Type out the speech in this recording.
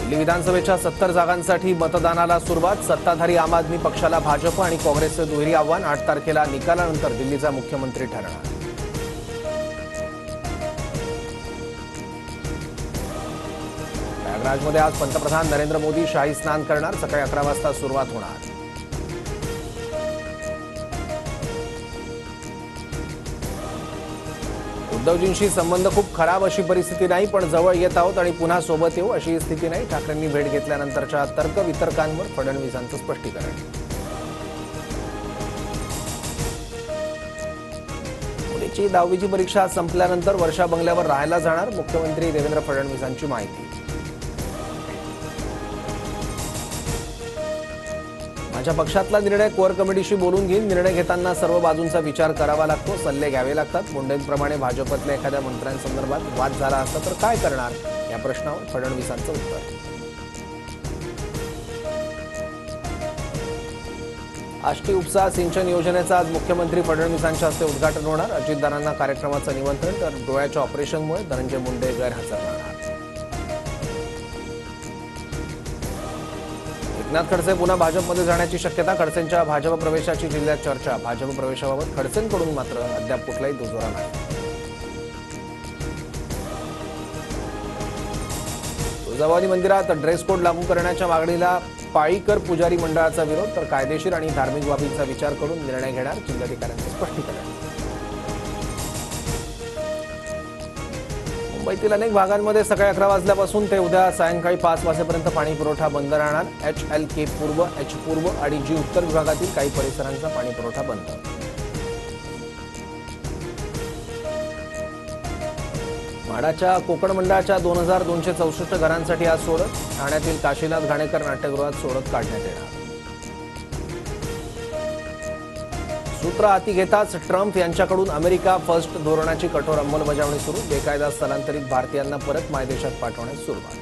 दिल्ली विधानसभेच्या 70 जागांसाठी मतदानाला सुरुवात। सत्ताधारी आम आदमी पक्षाला भाजप आणि काँग्रेसचं दुहेरी आव्हान। 8 तारखेला निकालानंतर दिल्लीचा मुख्यमंत्री ठरणार। प्रयागराजमध्ये आज पंतप्रधान नरेंद्र मोदी शाही स्नान करणार। सकाळी 11 वाजता सुरुवात होणार। उद्धवजींशी संबंध खूप खराब अशी परिस्थिती नाही, पण जवळ येत आहोत आणि पुन्हा सोबत येऊ अशी स्थिती नाही। ठाकरेंनी भेट घेतल्यानंतरच्या तर्कवितर्कांवर फडणवीसांचं स्पष्टीकरण। मुलीची 10वीची परीक्षा संपल्यानंतर वर्षा बंगल्यावर राहायला जाणार। मुख्यमंत्री देवेंद्र फडणवीसांची माहिती। माझ्या पक्षातला निर्णय कोर कमिटीशी बोलून घेईन। निर्णय घेताना सर्व बाजूंचा विचार करावा लागतो, सल्ले घ्यावे लागतात। मुंडेंप्रमाणे भाजपतल्या एखाद्या मंत्र्यांसंदर्भात वाद झाला असता तर काय करणार, या प्रश्नावर फडणवीसांचं उत्तर। आष्टी उपसा सिंचन योजनेचं आज मुख्यमंत्री फडणवीसांच्या हस्ते उद्घाटन होणार। अजितदारांना कार्यक्रमाचं निमंत्रण, तर डोळ्याच्या ऑपरेशनमुळे धनंजय मुंडे गैरहजर राहणार। एकनाथ खडसे पुन्हा भाजपमध्ये जाण्याची शक्यता। खडसेंच्या भाजप प्रवेशाची जिल्ह्यात चर्चा। भाजप प्रवेशाबाबत खडसेंकडून मात्र अद्याप कुठलाही दुजोरा नाही। तुळजाभवानी मंदिरात ड्रेस कोड लागू करण्याच्या मागणीला पाळीकर पुजारी मंडळाचा विरोध, तर कायदेशीर आणि धार्मिक बाबींचा विचार करून निर्णय घेणार, जिल्हाधिकाऱ्यांचं स्पष्टीकरण। मुंबईतील अनेक भागांमध्ये सकाळी 11 वाजल्यापासून ते उद्या सायंकाळी 5 वाजेपर्यंत पाणी पुरवठा बंद राहणार। HLK पूर्व, H पूर्व आणि G उत्तर विभागातील काही परिसरांचा पाणी पुरवठा बंद। म्हाडाच्या कोकण मंडळाच्या 2264 घरांसाठी आज सोडत। ठाण्यातील काशीनाथ घाणेकर नाट्यगृहात सोडत काढण्यात येणार। सूत्र हाती घेताच ट्रम्प यांच्याकडून अमेरिका फर्स्ट धोरणाची कठोर अंमलबजावणी सुरू। बेकायदा स्थलांतरित भारतीयांना परत मायदेशात पाठवण्यास सुरुवात।